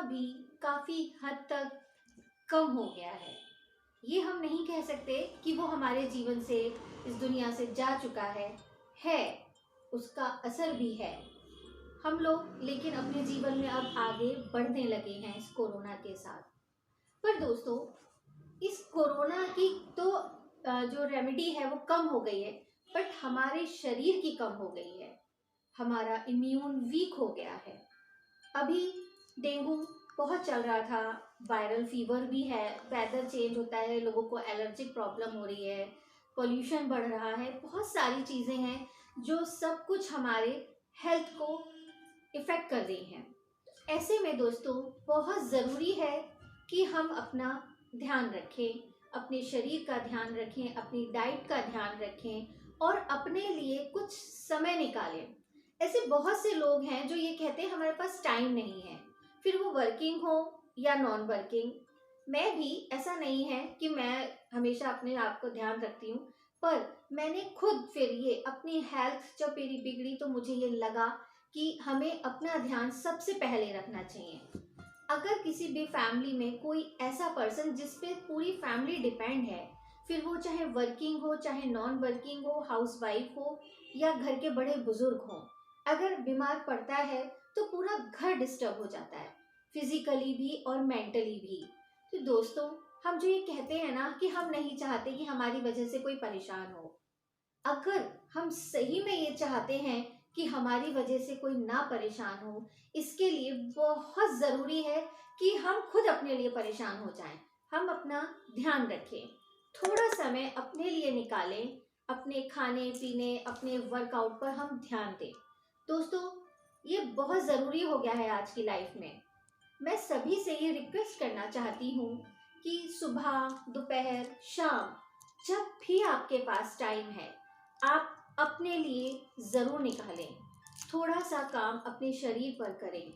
भी काफ़ी हद तक कम हो गया है। ये हम नहीं कह सकते कि वो हमारे जीवन से, इस दुनिया से जा चुका है, उसका असर भी है। हम लोग लेकिन अपने जीवन में अब आगे बढ़ने लगे हैं इस कोरोना के साथ। पर दोस्तों, इस कोरोना की तो जो रेमेडी है वो कम हो गई है, बट हमारे शरीर की कम हो गई है। हमारा इम्यून वीक हो गया है। अभी डेंगू बहुत चल रहा था, वायरल फीवर भी है, वेदर चेंज होता है, लोगों को एलर्जिक प्रॉब्लम हो रही है, पोल्यूशन बढ़ रहा है, बहुत सारी चीज़ें हैं जो सब कुछ हमारे हेल्थ को इफ़ेक्ट कर रही हैं। ऐसे में दोस्तों, बहुत ज़रूरी है कि हम अपना ध्यान रखें, अपने शरीर का ध्यान रखें, अपनी डाइट का ध्यान रखें और अपने लिए कुछ समय निकालें। ऐसे बहुत से लोग हैं जो ये कहते हैं हमारे पास टाइम नहीं है, फिर वो वर्किंग हो या नॉन वर्किंग। मैं भी, ऐसा नहीं है कि मैं हमेशा अपने आप को ध्यान रखती हूँ, पर मैंने खुद फिर ये अपनी हेल्थ जब मेरी बिगड़ी तो मुझे ये लगा कि हमें अपना ध्यान सबसे पहले रखना चाहिए। अगर किसी भी फैमिली में कोई ऐसा पर्सन जिस पे पूरी फैमिली डिपेंड है, फिर वो चाहे वर्किंग हो, चाहे नॉन वर्किंग हो, हाउसवाइफ हो या घर के बड़े बुजुर्ग हों, अगर बीमार पड़ता है तो पूरा घर डिस्टर्ब हो जाता है, फिजिकली भी और मेंटली भी। तो दोस्तों, हम जो ये कहते हैं ना कि हम नहीं चाहते कि हमारी वजह से कोई परेशान हो, अगर हम सही में ये चाहते हैं कि हमारी वजह से कोई ना परेशान हो, इसके लिए बहुत ज़रूरी है कि हम खुद अपने लिए परेशान हो जाएं। हम अपना ध्यान रखें, थोड़ा समय अपने लिए निकालें, अपने खाने पीने, अपने वर्कआउट पर हम ध्यान दें। दोस्तों, ये बहुत ज़रूरी हो गया है आज की लाइफ में। मैं सभी से ये रिक्वेस्ट करना चाहती हूँ कि सुबह, दोपहर, शाम, जब भी आपके पास टाइम है, आप अपने लिए ज़रूर निकालें। थोड़ा सा काम अपने शरीर पर करें।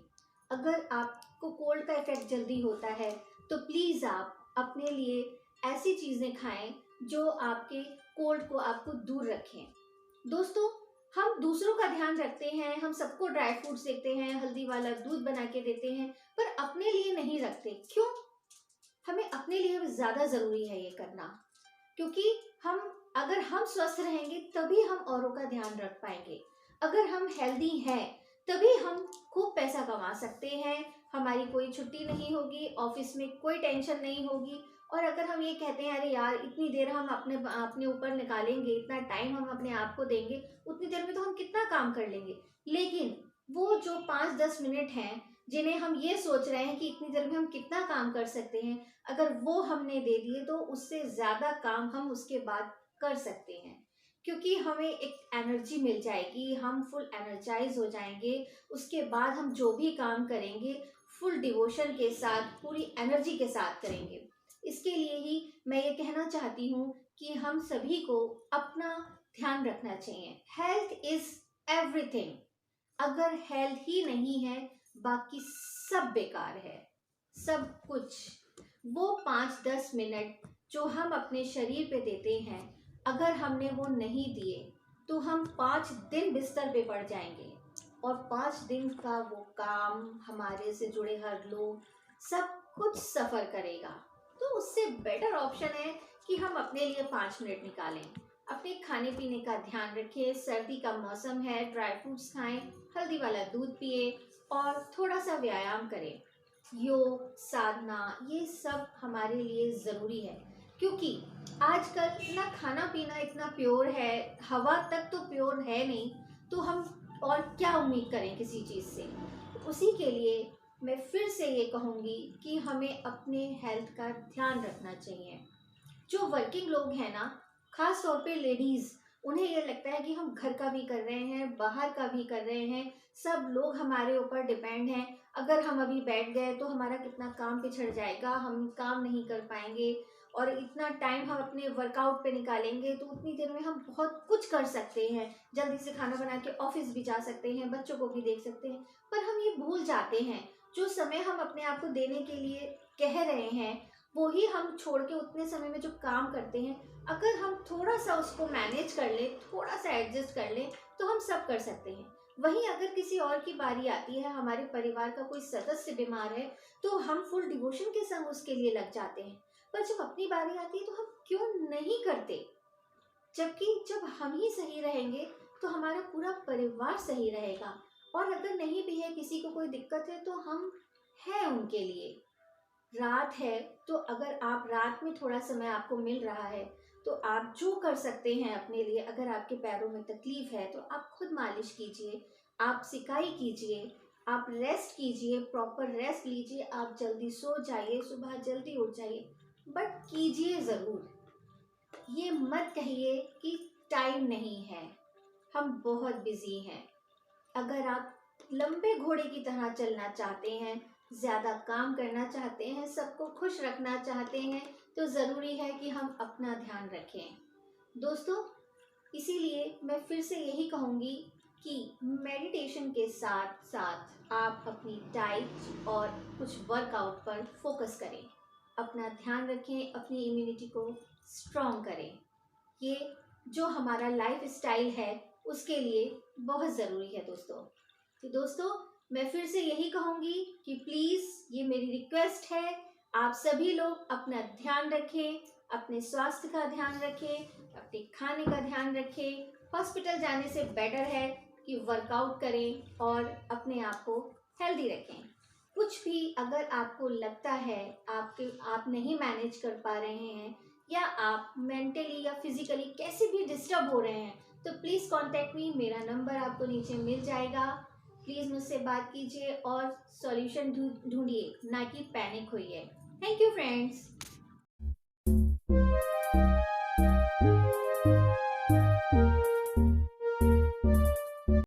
अगर आपको कोल्ड का इफ़ेक्ट जल्दी होता है तो प्लीज़ आप अपने लिए ऐसी चीज़ें खाएं जो आपके कोल्ड को आपको दूर रखें। दोस्तों, हम दूसरों का ध्यान रखते हैं, हम सबको ड्राई फ्रूट्स देते हैं, हल्दी वाला दूध बना के देते हैं, पर अपने लिए नहीं रखते। क्यों? हमें अपने लिए ज़्यादा ज़रूरी है ये करना, क्योंकि अगर हम स्वस्थ रहेंगे तभी हम औरों का ध्यान रख पाएंगे। अगर हम हेल्दी हैं तभी हम खूब पैसा कमा सकते हैं, हमारी कोई छुट्टी नहीं होगी, ऑफिस में कोई टेंशन नहीं होगी। और अगर हम ये कहते हैं अरे यार इतनी देर हम अपने अपने ऊपर निकालेंगे, इतना टाइम हम अपने आप को देंगे, उतनी देर में तो हम कितना काम कर लेंगे। लेकिन वो जो 5-10 मिनट हैं जिन्हें हम ये सोच रहे हैं कि इतनी देर में हम कितना काम कर सकते हैं, अगर वो हमने दे दिए तो उससे ज़्यादा काम हम उसके बाद कर सकते हैं, क्योंकि हमें एक एनर्जी मिल जाएगी, हम फुल एनर्जाइज हो जाएंगे। उसके बाद हम जो भी काम करेंगे फुल डिवोशन के साथ, पूरी एनर्जी के साथ करेंगे। इसके लिए ही मैं ये कहना चाहती हूँ कि हम सभी को अपना ध्यान रखना चाहिए। Health is everything. अगर हेल्थ ही नहीं है, बाकी सब बेकार है, सब कुछ। वो 5-10 मिनट जो हम अपने शरीर पे देते हैं, अगर हमने वो नहीं दिए तो हम 5 दिन बिस्तर पे पड़ जाएंगे और 5 दिन का वो काम, हमारे से जुड़े हर लोग, सब कुछ सफ़र करेगा। तो उससे बेटर ऑप्शन है कि हम अपने लिए 5 मिनट निकालें, अपने खाने पीने का ध्यान रखें। सर्दी का मौसम है, ड्राई फ्रूट्स खाएं, हल्दी वाला दूध पिए और थोड़ा सा व्यायाम करें। योग, साधना, ये सब हमारे लिए ज़रूरी है, क्योंकि आजकल ना खाना पीना इतना प्योर है, हवा तक तो प्योर है नहीं, तो हम और क्या उम्मीद करें किसी चीज़ से। उसी के लिए मैं फिर से ये कहूँगी कि हमें अपने हेल्थ का ध्यान रखना चाहिए। जो वर्किंग लोग हैं ना, खास तौर पे लेडीज़, उन्हें ये लगता है कि हम घर का भी कर रहे हैं, बाहर का भी कर रहे हैं, सब लोग हमारे ऊपर डिपेंड हैं। अगर हम अभी बैठ गए तो हमारा कितना काम पिछड़ जाएगा, हम काम नहीं कर पाएंगे। और इतना टाइम हम अपने वर्कआउट पे निकालेंगे तो उतनी देर में हम बहुत कुछ कर सकते हैं, जल्दी से खाना बना के ऑफिस भी जा सकते हैं, बच्चों को भी देख सकते हैं। पर हम ये भूल जाते हैं, जो समय हम अपने आप को देने के लिए कह रहे हैं, वो ही हम छोड़ के उतने समय में जो काम करते हैं, अगर हम थोड़ा सा उसको मैनेज कर लें, थोड़ा सा एडजस्ट कर लें, तो हम सब कर सकते हैं। वहीं अगर किसी और की बारी आती है, हमारे परिवार का कोई सदस्य बीमार है, तो हम फुल डिवोशन के संग उसके लिए लग जाते हैं। पर जब अपनी बारी आती है तो हम क्यों नहीं करते? जबकि जब हम ही सही रहेंगे तो हमारा पूरा परिवार सही रहेगा। और अगर नहीं भी है, किसी को कोई दिक्कत है, तो हम हैं उनके लिए। रात है तो अगर आप रात में थोड़ा समय आपको मिल रहा है, तो आप जो कर सकते हैं अपने लिए, अगर आपके पैरों में तकलीफ है तो आप खुद मालिश कीजिए, आप सिकाई कीजिए, आप रेस्ट कीजिए, प्रॉपर रेस्ट लीजिए, आप जल्दी सो जाइए, सुबह जल्दी उठ जाइए, बट कीजिए ज़रूर। ये मत कहिए कि टाइम नहीं है, हम बहुत बिजी हैं। अगर आप लंबे घोड़े की तरह चलना चाहते हैं, ज़्यादा काम करना चाहते हैं, सबको खुश रखना चाहते हैं, तो ज़रूरी है कि हम अपना ध्यान रखें। दोस्तों, इसीलिए मैं फिर से यही कहूँगी कि मेडिटेशन के साथ साथ आप अपनी डाइट और कुछ वर्कआउट पर फोकस करें, अपना ध्यान रखें, अपनी इम्यूनिटी को स्ट्रॉन्ग करें। ये जो हमारा लाइफ स्टाइल है उसके लिए बहुत ज़रूरी है दोस्तों। तो दोस्तों, मैं फिर से यही कहूँगी कि प्लीज़, ये मेरी रिक्वेस्ट है, आप सभी लोग अपना ध्यान रखें, अपने स्वास्थ्य का ध्यान रखें, अपने खाने का ध्यान रखें। हॉस्पिटल जाने से बेटर है कि वर्कआउट करें और अपने आप को हेल्दी रखें। कुछ भी अगर आपको लगता है आप नहीं मैनेज कर पा रहे हैं, या आप मेंटली या फिजिकली कैसे भी डिस्टर्ब हो रहे हैं, तो प्लीज़ कांटेक्ट मी। मेरा नंबर आपको नीचे मिल जाएगा। प्लीज़ मुझसे बात कीजिए और सॉल्यूशन ढूंढिए, ना कि पैनिक होइए। Thank you friends.